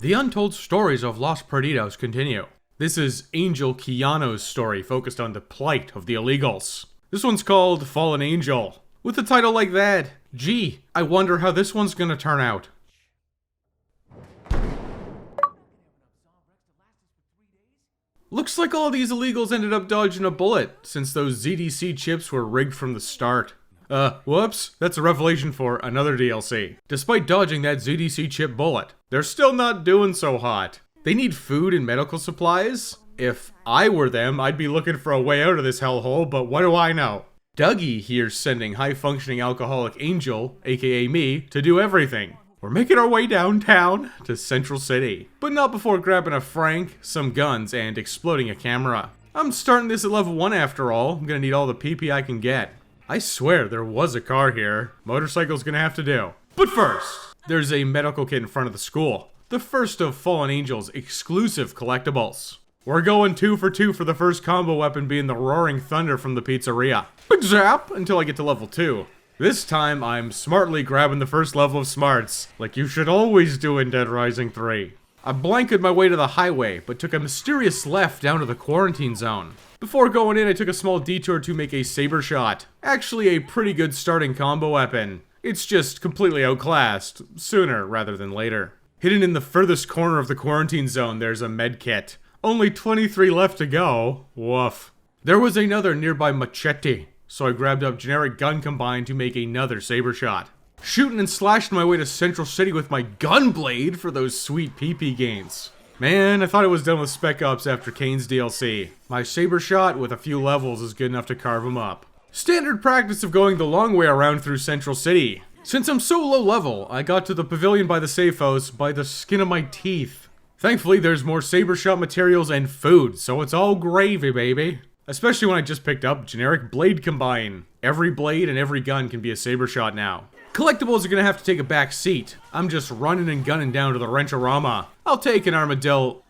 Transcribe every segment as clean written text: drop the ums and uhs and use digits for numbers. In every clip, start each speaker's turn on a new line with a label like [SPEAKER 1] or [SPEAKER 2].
[SPEAKER 1] The untold stories of Los Perdidos continue. This is Angel Keanu's story focused on the plight of the illegals. This one's called Fallen Angel. With a title like that, gee, I wonder how this one's gonna turn out. Looks like all these illegals ended up dodging a bullet, since those ZDC chips were rigged from the start. Whoops, that's a revelation for another DLC. Despite dodging that ZDC chip bullet, they're still not doing so hot. They need food and medical supplies. If I were them, I'd be looking for a way out of this hellhole, but what do I know? Dougie here's sending high-functioning alcoholic Angel, aka me, to do everything. We're making our way downtown to Central City, but not before grabbing a Frank, some guns, and exploding a camera. I'm starting this at level 1 after all. I'm gonna need all the PP I can get. I swear there was a car here. Motorcycle's gonna have to do. But first, there's a medical kit in front of the school. The first of Fallen Angel's exclusive collectibles. We're going 2 for 2 for the first combo weapon being the Roaring Thunder from the pizzeria. Big zap until I get to level 2. This time, I'm smartly grabbing the first level of smarts, like you should always do in Dead Rising 3. I blanketed my way to the highway, but took a mysterious left down to the quarantine zone. Before going in, I took a small detour to make a saber shot. Actually a pretty good starting combo weapon. It's just completely outclassed, sooner rather than later. Hidden in the furthest corner of the quarantine zone, there's a med kit. Only 23 left to go. Woof. There was another nearby machete, so I grabbed up generic gun combined to make another saber shot. Shooting and slashing my way to Central City with my gun blade for those sweet PP gains. Man, I thought I was done with Spec Ops after Kane's DLC. My saber shot with a few levels is good enough to carve him up. Standard practice of going the long way around through Central City. Since I'm so low level, I got to the pavilion by the safe house by the skin of my teeth. Thankfully, there's more saber shot materials and food, so it's all gravy, baby. Especially when I just picked up generic blade combine. Every blade and every gun can be a saber shot now. Collectibles are gonna have to take a back seat. I'm just running and gunning down to the Wrenchorama. I'll take an armadillo.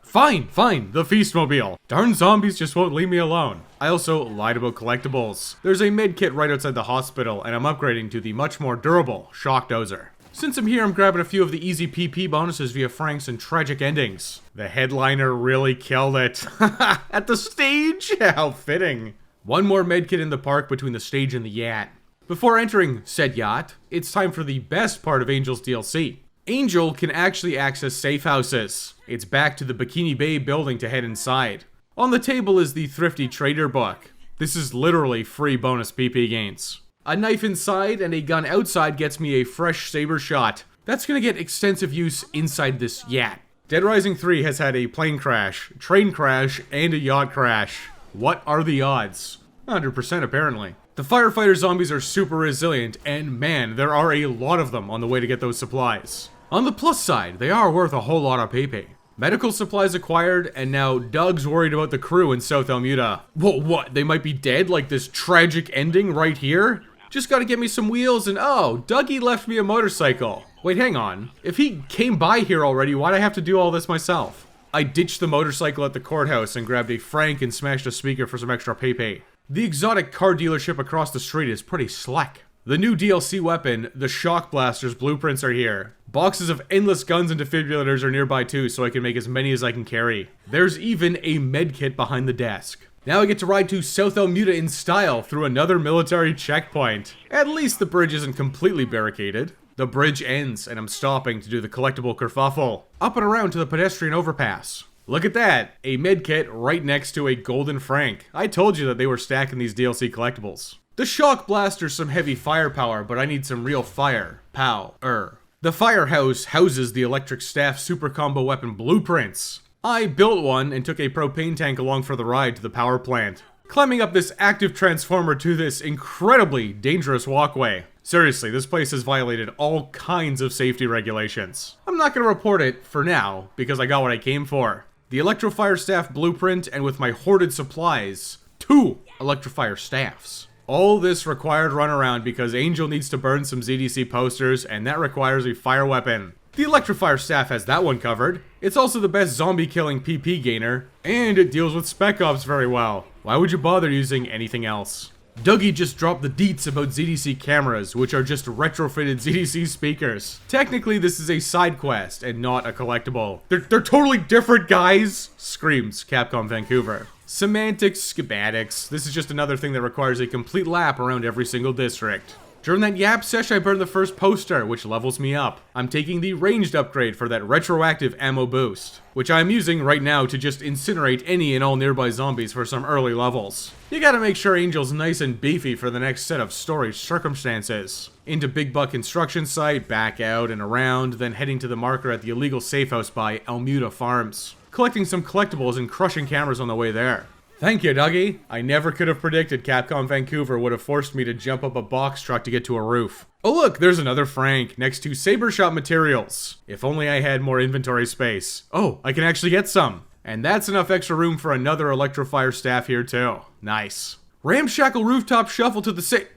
[SPEAKER 1] Fine, the Feastmobile. Darn zombies just won't leave me alone. I also lied about collectibles. There's a med kit right outside the hospital, and I'm upgrading to the much more durable Shock Dozer. Since I'm here, I'm grabbing a few of the easy PP bonuses via Franks and tragic endings. The headliner really killed it. At the stage? How fitting. One more medkit in the park between the stage and the yacht. Before entering said yacht, it's time for the best part of Angel's DLC. Angel can actually access safe houses. It's back to the Bikini Bay building to head inside. On the table is the Thrifty Trader book. This is literally free bonus PP gains. A knife inside and a gun outside gets me a fresh saber shot. That's gonna get extensive use inside this yacht. Dead Rising 3 has had a plane crash, train crash, and a yacht crash. What are the odds? 100% apparently. The firefighter zombies are super resilient, and man, there are a lot of them on the way to get those supplies. On the plus side, they are worth a whole lot of PP. Medical supplies acquired, and now Doug's worried about the crew in South Almuda. Whoa, what? They might be dead like this tragic ending right here? Just gotta get me some wheels and oh, Dougie left me a motorcycle. Wait, hang on. If he came by here already, why'd I have to do all this myself? I ditched the motorcycle at the courthouse and grabbed a Frank and smashed a speaker for some extra PP. The exotic car dealership across the street is pretty slick. The new DLC weapon, the Shock Blaster's blueprints are here. Boxes of endless guns and defibrillators are nearby too, so I can make as many as I can carry. There's even a medkit behind the desk. Now I get to ride to South Almuda in style through another military checkpoint. At least the bridge isn't completely barricaded. The bridge ends, and I'm stopping to do the collectible kerfuffle. Up and around to the pedestrian overpass. Look at that, a medkit right next to a golden Frank. I told you that they were stacking these DLC collectibles. The Shock Blaster's some heavy firepower, but I need some real fire. The firehouse houses the electric staff super combo weapon blueprints. I built one and took a propane tank along for the ride to the power plant. Climbing up this active transformer to this incredibly dangerous walkway. Seriously, this place has violated all kinds of safety regulations. I'm not gonna report it for now, because I got what I came for. The Electrofire Staff blueprint, and with my hoarded supplies, 2 Electrofire Staffs. All this required runaround because Angel needs to burn some ZDC posters, and that requires a fire weapon. The Electrofire Staff has that one covered. It's also the best zombie killing PP gainer, and it deals with Spec Ops very well. Why would you bother using anything else? Dougie just dropped the deets about ZDC cameras, which are just retrofitted ZDC speakers. Technically, this is a side quest and not a collectible. They're totally different, guys! Screams Capcom Vancouver. Semantics, schematics. This is just another thing that requires a complete lap around every single district. During that Yap sesh, I burned the first poster, which levels me up. I'm taking the ranged upgrade for that retroactive ammo boost, which I'm using right now to just incinerate any and all nearby zombies for some early levels. You gotta make sure Angel's nice and beefy for the next set of story circumstances. Into Big Buck construction site, back out and around, then heading to the marker at the illegal safe house by Almuda Farms. Collecting some collectibles and crushing cameras on the way there. Thank you, Dougie. I never could have predicted Capcom Vancouver would have forced me to jump up a box truck to get to a roof. Oh look, there's another Frank, next to Saber Shop materials. If only I had more inventory space. Oh, I can actually get some. And that's enough extra room for another Electrofire staff here too. Nice. Ramshackle rooftop shuffle to the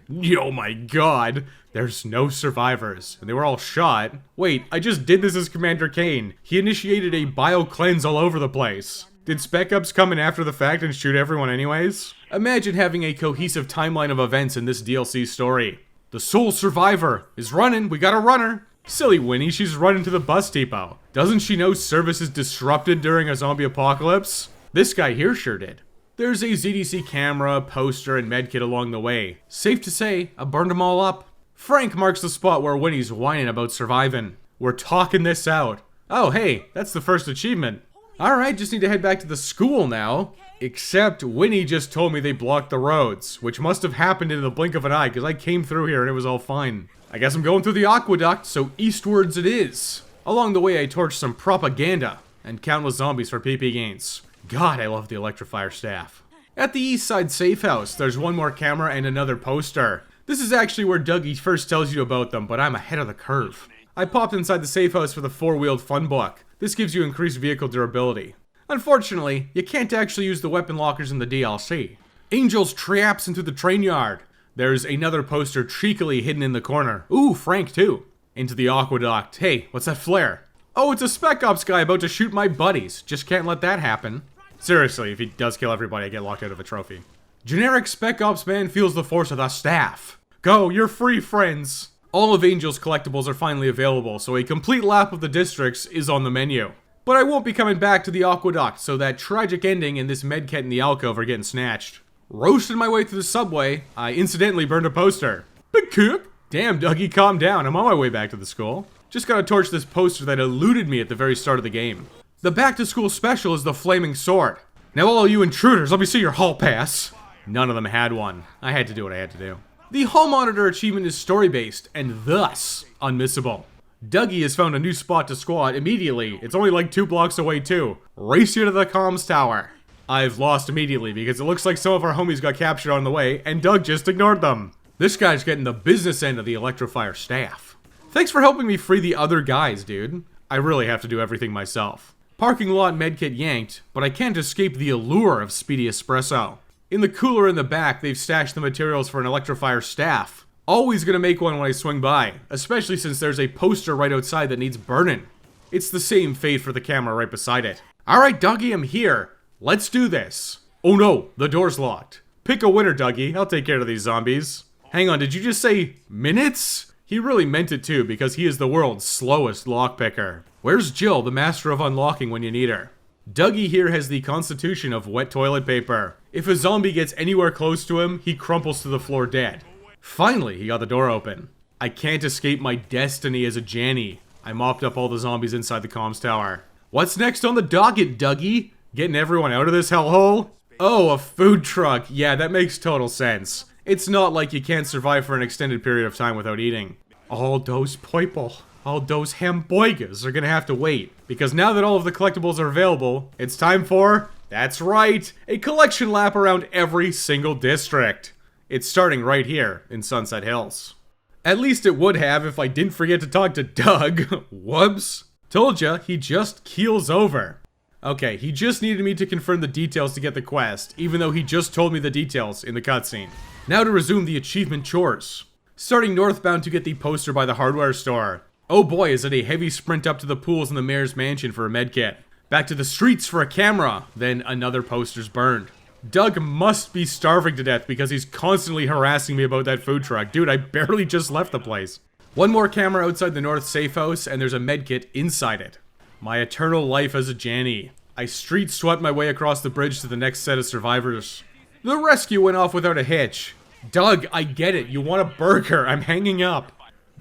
[SPEAKER 1] oh my god. There's no survivors, and they were all shot. Wait, I just did this as Commander Kane. He initiated a bio-cleanse all over the place. Did Spec Ups come in after the fact and shoot everyone anyways? Imagine having a cohesive timeline of events in this DLC story. The sole survivor is running, we got a runner. Silly Winnie, she's running to the bus depot. Doesn't she know service is disrupted during a zombie apocalypse? This guy here sure did. There's a ZDC camera, poster, and medkit along the way. Safe to say, I burned them all up. Frank marks the spot where Winnie's whining about surviving. We're talking this out. Oh hey, that's the first achievement. Alright, just need to head back to the school now. Except Winnie just told me they blocked the roads, which must have happened in the blink of an eye because I came through here and it was all fine. I guess I'm going through the aqueduct, so eastwards it is. Along the way I torched some propaganda and countless zombies for PP gains. God, I love the Electrofire staff. At the east side safe house, there's one more camera and another poster. This is actually where Dougie first tells you about them, but I'm ahead of the curve. I popped inside the safe house for the 4-wheeled fun book. This gives you increased vehicle durability. Unfortunately, you can't actually use the weapon lockers in the DLC. Angel's traps into the train yard. There's another poster cheekily hidden in the corner. Ooh, Frank too. Into the aqueduct. Hey, what's that flare? Oh, it's a Spec Ops guy about to shoot my buddies. Just can't let that happen. Seriously, if he does kill everybody, I get locked out of a trophy. Generic Spec Ops man feels the force of the staff. Go, you're free, friends. All of Angel's collectibles are finally available, so a complete lap of the districts is on the menu. But I won't be coming back to the aqueduct, so that tragic ending and this medkit in the alcove are getting snatched. Roasting my way through the subway, I incidentally burned a poster. Big kick! Damn, Dougie, calm down, I'm on my way back to the school. Just gotta torch this poster that eluded me at the very start of the game. The back to school special is the flaming sword. Now all you intruders, let me see your hall pass. None of them had one. I had to do what I had to do. The Hall Monitor achievement is story-based, and thus, unmissable. Dougie has found a new spot to squat immediately. It's only like 2 blocks away too. Race you to the comms tower. I've lost immediately because it looks like some of our homies got captured on the way, and Doug just ignored them. This guy's getting the business end of the Electrofire staff. Thanks for helping me free the other guys, dude. I really have to do everything myself. Parking lot medkit yanked, but I can't escape the allure of speedy espresso. In the cooler in the back, they've stashed the materials for an Electrofire staff. Always gonna make one when I swing by, especially since there's a poster right outside that needs burning. It's the same fate for the camera right beside it. Alright, Dougie, I'm here. Let's do this. Oh no, the door's locked. Pick a winner, Dougie. I'll take care of these zombies. Hang on, did you just say minutes? He really meant it too, because he is the world's slowest lockpicker. Where's Jill, the master of unlocking when you need her? Dougie here has the constitution of wet toilet paper. If a zombie gets anywhere close to him, he crumples to the floor dead. Finally, he got the door open. I can't escape my destiny as a Janny. I mopped up all the zombies inside the comms tower. What's next on the docket, Dougie? Getting everyone out of this hellhole? Oh, a food truck. Yeah, that makes total sense. It's not like you can't survive for an extended period of time without eating. All those people, all those hamburgers are gonna have to wait. Because now that all of the collectibles are available, it's time for, that's right, a collection lap around every single district. It's starting right here in Sunset Hills. At least it would have if I didn't forget to talk to Doug. Whoops. Told ya, he just keels over. Okay, he just needed me to confirm the details to get the quest, even though he just told me the details in the cutscene. Now to resume the achievement chores. Starting northbound to get the poster by the hardware store. Oh boy, is it a heavy sprint up to the pools in the mayor's mansion for a medkit. Back to the streets for a camera, then another poster's burned. Doug must be starving to death because he's constantly harassing me about that food truck. Dude, I barely just left the place. One more camera outside the north safe house, and there's a medkit inside it. My eternal life as a Janny. I street swept my way across the bridge to the next set of survivors. The rescue went off without a hitch. Doug, I get it. You want a burger. I'm hanging up.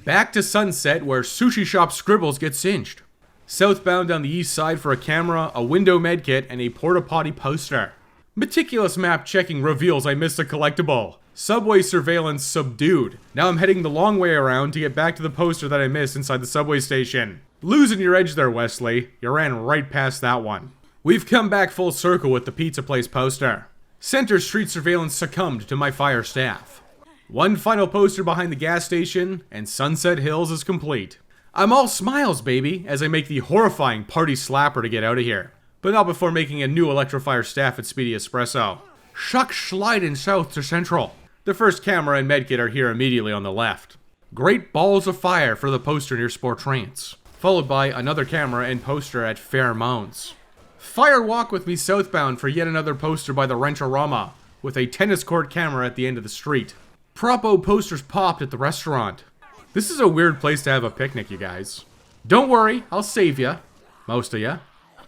[SPEAKER 1] Back to Sunset, where sushi shop Scribbles get singed. Southbound on the east side for a camera, a window medkit, and a porta potty poster. Meticulous map checking reveals I missed a collectible. Subway surveillance subdued. Now I'm heading the long way around to get back to the poster that I missed inside the subway station. Losing your edge there, Wesley. You ran right past that one. We've come back full circle with the pizza place poster. Center Street surveillance succumbed to my fire staff. One final poster behind the gas station, and Sunset Hills is complete. I'm all smiles, baby, as I make the horrifying party slapper to get out of here. But not before making a new electrofire staff at Speedy Espresso. Shuck sliding south to Central. The first camera and medkit are here immediately on the left. Great balls of fire for the poster near Sportrance. Followed by another camera and poster at Fair Mounds. Fire walk with me southbound for yet another poster by the Rancherama, with a tennis court camera at the end of the street. Propo posters popped at the restaurant. This is a weird place to have a picnic, you guys. Don't worry, I'll save ya. Most of ya.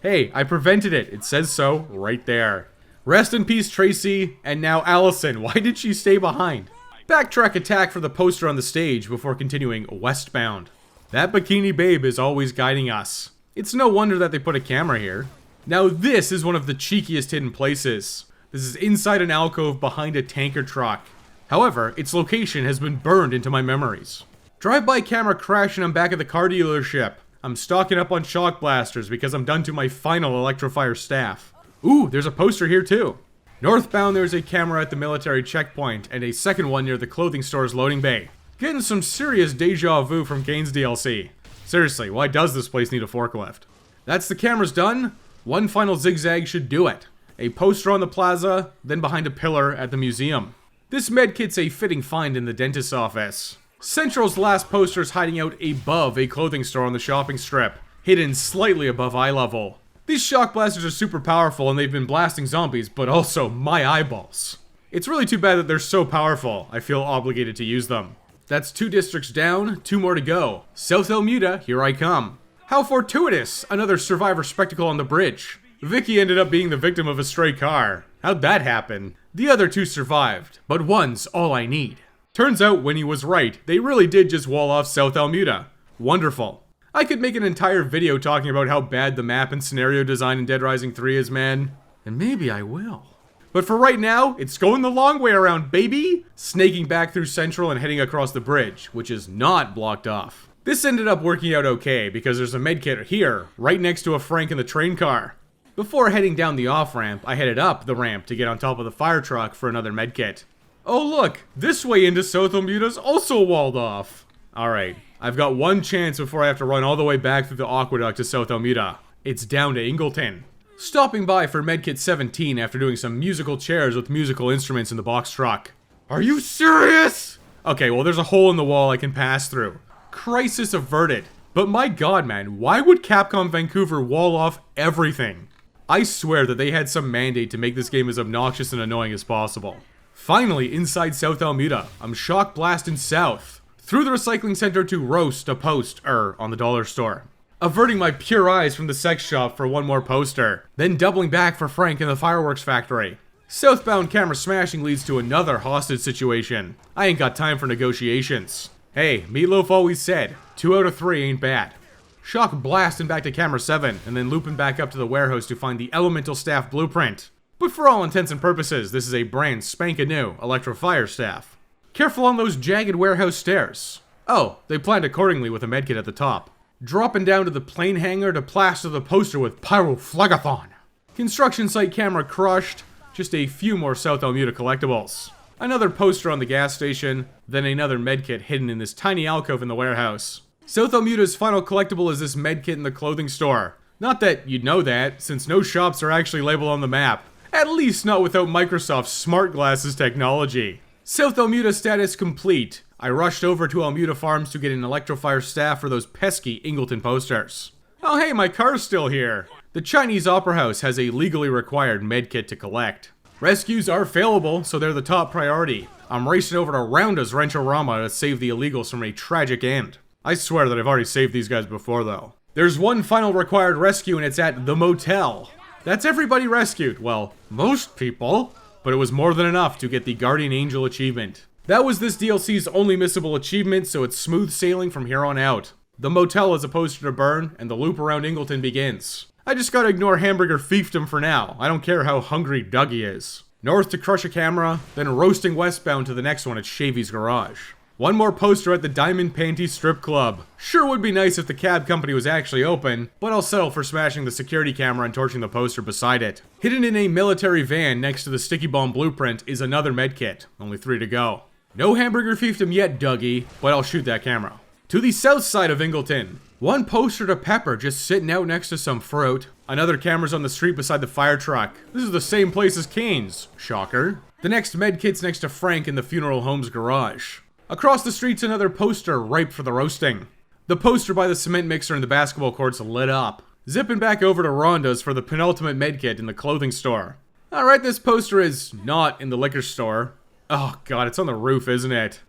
[SPEAKER 1] Hey, I prevented it. It says so right there. Rest in peace, Tracy, and now Allison. Why did she stay behind? Backtrack attack for the poster on the stage before continuing westbound. That bikini babe is always guiding us. It's no wonder that they put a camera here. Now this is one of the cheekiest hidden places. This is inside an alcove behind a tanker truck. However, its location has been burned into my memories. Drive-by camera crash and I'm back at the car dealership. I'm stocking up on shock blasters because I'm done to my final electrofire staff. Ooh, there's a poster here too. Northbound there's a camera at the military checkpoint and a second one near the clothing store's loading bay. Getting some serious deja vu from Gaines DLC. Seriously, why does this place need a forklift? That's the cameras done. One final zigzag should do it. A poster on the plaza, then behind a pillar at the museum. This medkit's a fitting find in the dentist's office. Central's last poster is hiding out above a clothing store on the shopping strip, hidden slightly above eye level. These shock blasters are super powerful and they've been blasting zombies, but also my eyeballs. It's really too bad that they're so powerful, I feel obligated to use them. That's 2 districts down, 2 more to go. South Almuda, here I come. How fortuitous! Another survivor spectacle on the bridge. Vicky ended up being the victim of a stray car. How'd that happen? The other 2 survived, but one's all I need. Turns out Winnie was right, they really did just wall off South Almuda. Wonderful. I could make an entire video talking about how bad the map and scenario design in Dead Rising 3 is, man. And maybe I will. But for right now, it's going the long way around, baby! Snaking back through Central and heading across the bridge, which is not blocked off. This ended up working out okay, because there's a medkit here, right next to a Frank in the train car. Before heading down the off-ramp, I headed up the ramp to get on top of the fire truck for another medkit. Oh look, this way into South Almuda's also walled off. Alright, I've got one chance before I have to run all the way back through the aqueduct to South Almuda. It's down to Ingleton. Stopping by for medkit 17 after doing some musical chairs with musical instruments in the box truck. Are you serious? Okay, well there's a hole in the wall I can pass through. Crisis averted. But my god, man, why would Capcom Vancouver wall off everything? I swear that they had some mandate to make this game as obnoxious and annoying as possible. Finally, inside South Almuda, I'm shock blasting south. Through the recycling center to roast a poster on the dollar store. Averting my pure eyes from the sex shop for one more poster. Then doubling back for Frank in the fireworks factory. Southbound camera smashing leads to another hostage situation. I ain't got time for negotiations. Hey, Meatloaf always said, 2 out of 3 ain't bad. Shock blasting back to camera 7, and then looping back up to the warehouse to find the elemental staff blueprint. But for all intents and purposes, this is a brand spankin' new electrofire staff. Careful on those jagged warehouse stairs. Oh, they planned accordingly with a medkit at the top. Dropping down to the plane hangar to plaster the poster with pyroflagathon. Construction site camera crushed. Just a few more South Almuda collectibles. Another poster on the gas station, then another medkit hidden in this tiny alcove in the warehouse. South Almuda's final collectible is this medkit in the clothing store. Not that you'd know that, since no shops are actually labeled on the map. At least not without Microsoft's smart glasses technology. South Almuda status complete. I rushed over to Almuda Farms to get an electrofire staff for those pesky Ingleton posters. Oh hey, my car's still here. The Chinese Opera House has a legally required medkit to collect. Rescues are failable, so they're the top priority. I'm racing over to Rounda's Rancho-Rama to save the illegals from a tragic end. I swear that I've already saved these guys before, though. There's one final required rescue, and it's at the motel. That's everybody rescued. Well, most people. But it was more than enough to get the Guardian Angel achievement. That was this DLC's only missable achievement, so it's smooth sailing from here on out. The motel is a poster to burn, and the loop around Ingleton begins. I just gotta ignore Hamburger Fiefdom for now. I don't care how hungry Dougie is. North to crush a camera, then roasting westbound to the next one at Shavy's garage. One more poster at the Diamond Panty Strip Club. Sure would be nice if the cab company was actually open, but I'll settle for smashing the security camera and torching the poster beside it. Hidden in a military van next to the sticky bomb blueprint is another medkit. Only 3 to go. No Hamburger Fiefdom yet, Dougie, but I'll shoot that camera. To the south side of Ingleton. One poster to Pepper just sitting out next to some fruit. Another camera's on the street beside the fire truck. This is the same place as Kane's. Shocker. The next medkit's next to Frank in the funeral home's garage. Across the street's another poster ripe for the roasting. The poster by the cement mixer in the basketball court's lit up. Zipping back over to Rhonda's for the penultimate medkit in the clothing store. Alright, this poster is not in the liquor store. Oh god, it's on the roof, isn't it?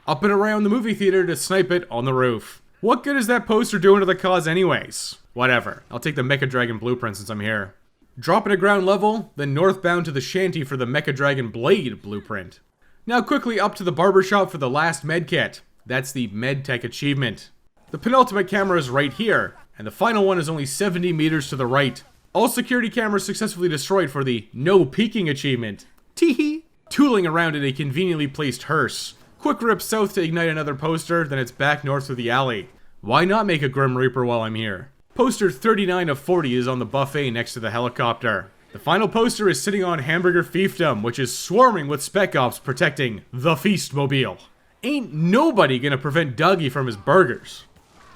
[SPEAKER 1] Up and around the movie theater to snipe it on the roof. What good is that poster doing to the cause anyways? Whatever, I'll take the Mecha Dragon blueprint since I'm here. Dropping to ground level, then northbound to the shanty for the Mecha Dragon Blade blueprint. Now quickly up to the barbershop for the last medkit. That's the MedTech achievement. The penultimate camera is right here, and the final one is only 70 meters to the right. All security cameras successfully destroyed for the no peeking achievement. Teehee. Tooling around in a conveniently placed hearse. Quick rip south to ignite another poster, then it's back north through the alley. Why not make a Grim Reaper while I'm here? Poster 39 of 40 is on the buffet next to the helicopter. The final poster is sitting on Hamburger Fiefdom, which is swarming with Spec Ops protecting the Feastmobile. Ain't nobody gonna prevent Dougie from his burgers.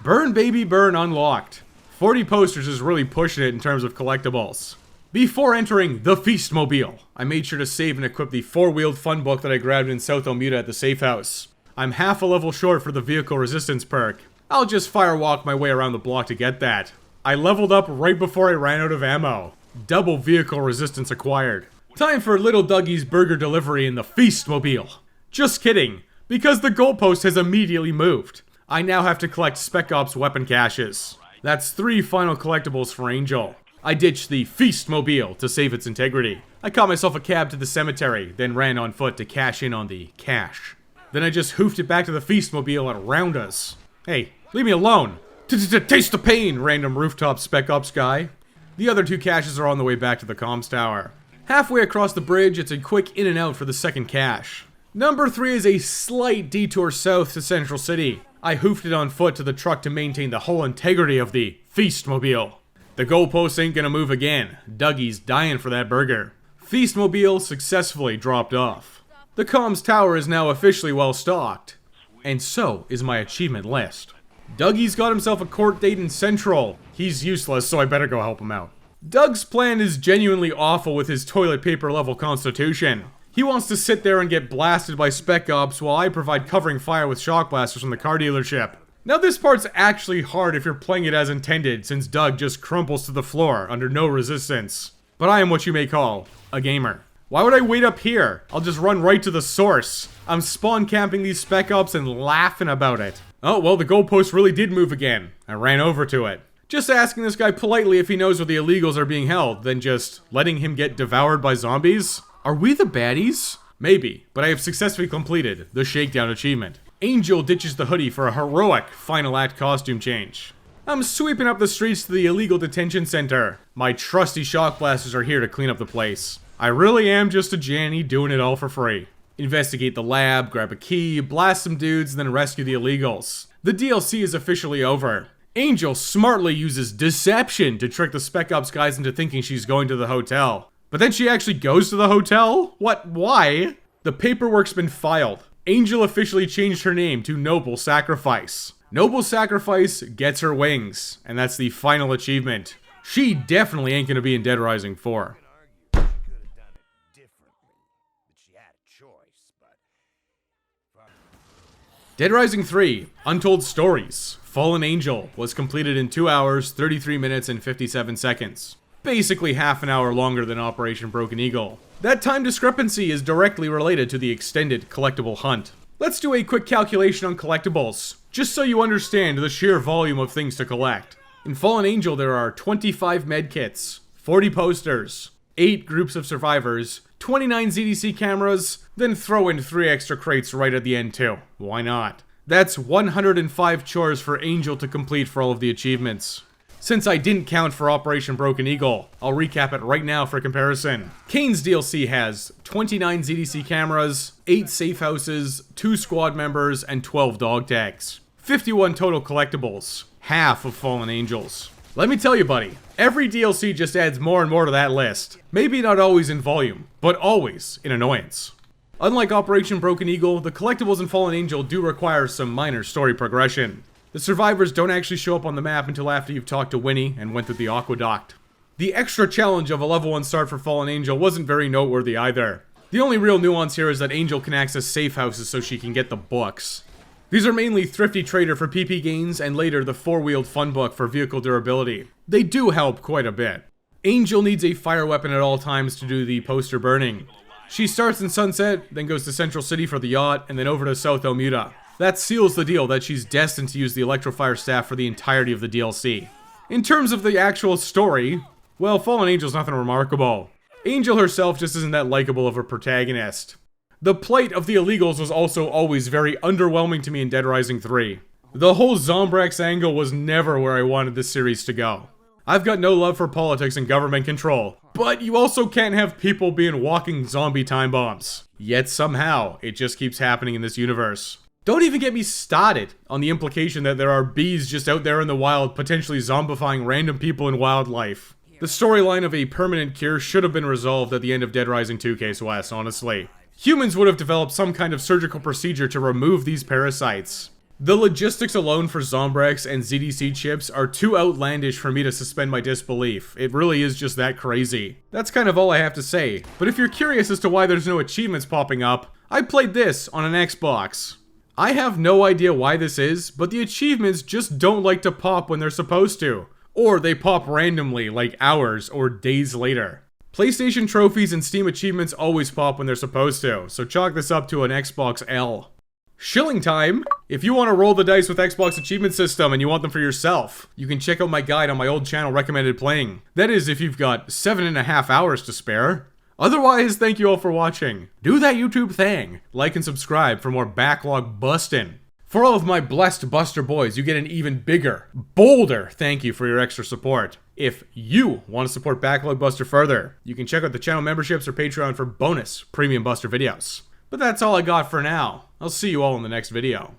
[SPEAKER 1] Burn baby burn unlocked. 40 posters is really pushing it in terms of collectibles. Before entering the Feastmobile, I made sure to save and equip the 4-wheeled fun book that I grabbed in South Almuda at the safe house. I'm half a level short for the vehicle resistance perk. I'll just firewalk my way around the block to get that. I leveled up right before I ran out of ammo. Double vehicle resistance acquired. Time for little Dougie's burger delivery in the Feastmobile. Just kidding, because the goalpost has immediately moved. I now have to collect Spec Ops weapon caches. That's 3 final collectibles for Angel. I ditched the Feastmobile to save its integrity. I caught myself a cab to the cemetery, then ran on foot to cash in on the cash. Then I just hoofed it back to the Feastmobile at Rounda's. Hey, leave me alone! Taste the pain, random rooftop Spec Ops guy. The other 2 caches are on the way back to the comms tower. Halfway across the bridge, it's a quick in and out for the second cache. Number 3 is a slight detour south to Central City. I hoofed it on foot to the truck to maintain the whole integrity of the Feastmobile. The goalpost ain't gonna move again. Dougie's dying for that burger. Feastmobile successfully dropped off. The comms tower is now officially well stocked. And so is my achievement list. Dougie's got himself a court date in Central. He's useless, so I better go help him out. Doug's plan is genuinely awful with his toilet paper level constitution. He wants to sit there and get blasted by Spec Ops while I provide covering fire with shock blasters from the car dealership. Now this part's actually hard if you're playing it as intended, since Doug just crumples to the floor under no resistance. But I am what you may call a gamer. Why would I wait up here? I'll just run right to the source. I'm spawn camping these Spec Ops and laughing about it. Oh, well, the goalpost really did move again. I ran over to it. Just asking this guy politely if he knows where the illegals are being held, then just letting him get devoured by zombies? Are we the baddies? Maybe, but I have successfully completed the Shakedown achievement. Angel ditches the hoodie for a heroic final act costume change. I'm sweeping up the streets to the illegal detention center. My trusty shock blasters are here to clean up the place. I really am just a Janny doing it all for free. Investigate the lab, grab a key, blast some dudes, and then rescue the illegals. The DLC is officially over. Angel smartly uses deception to trick the Spec Ops guys into thinking she's going to the hotel. But then she actually goes to the hotel? What? Why? The paperwork's been filed. Angel officially changed her name to Noble Sacrifice. Noble Sacrifice gets her wings, and that's the final achievement. She definitely ain't gonna be in Dead Rising 4. Dead Rising 3, Untold Stories, Fallen Angel was completed in 2 hours, 33 minutes, and 57 seconds. basically half an hour longer than Operation Broken Eagle. That time discrepancy is directly related to the extended collectible hunt. Let's do a quick calculation on collectibles, just so you understand the sheer volume of things to collect. In Fallen Angel there are 25 medkits, 40 posters, 8 groups of survivors, 29 ZDC cameras, then throw in 3 extra crates right at the end too. Why not? That's 105 chores for Angel to complete for all of the achievements. Since I didn't count for Operation Broken Eagle, I'll recap it right now for comparison. Kane's DLC has 29 ZDC cameras, 8 safe houses, 2 squad members, and 12 dog tags. 51 total collectibles, half of Fallen Angels. Let me tell you, buddy, every DLC just adds more and more to that list. Maybe not always in volume, but always in annoyance. Unlike Operation Broken Eagle, the collectibles in Fallen Angel do require some minor story progression. The survivors don't actually show up on the map until after you've talked to Winnie and went through the aqueduct. The extra challenge of a level 1 start for Fallen Angel wasn't very noteworthy either. The only real nuance here is that Angel can access safe houses so she can get the books. These are mainly Thrifty Trader for PP gains and later the 4-wheeled fun book for vehicle durability. They do help quite a bit. Angel needs a fire weapon at all times to do the poster burning. She starts in Sunset, then goes to Central City for the yacht, and then over to South Almuda. That seals the deal that she's destined to use the Electrofire staff for the entirety of the DLC. In terms of the actual story, well, Fallen Angel's nothing remarkable. Angel herself just isn't that likable of a protagonist. The plight of the illegals was also always very underwhelming to me in Dead Rising 3. The whole Zombrex angle was never where I wanted this series to go. I've got no love for politics and government control, but you also can't have people being walking zombie time bombs. Yet somehow, it just keeps happening in this universe. Don't even get me started on the implication that there are bees just out there in the wild potentially zombifying random people and wildlife. The storyline of a permanent cure should have been resolved at the end of Dead Rising 2 Case West, honestly. Humans would have developed some kind of surgical procedure to remove these parasites. The logistics alone for Zombrex and ZDC chips are too outlandish for me to suspend my disbelief. It really is just that crazy. That's kind of all I have to say, but if you're curious as to why there's no achievements popping up, I played this on an Xbox. I have no idea why this is, but the achievements just don't like to pop when they're supposed to. Or they pop randomly, like hours or days later. PlayStation trophies and Steam achievements always pop when they're supposed to, so chalk this up to an Xbox L. Shilling time! If you want to roll the dice with Xbox achievement system and you want them for yourself, you can check out my guide on my old channel recommended playing. That is if you've got 7.5 hours to spare. Otherwise, thank you all for watching. Do that YouTube thing. Like and subscribe for more backlog bustin'. For all of my blessed Buster boys, you get an even bigger, bolder thank you for your extra support. If you want to support Backlog Buster further, you can check out the channel memberships or Patreon for bonus premium Buster videos. But that's all I got for now. I'll see you all in the next video.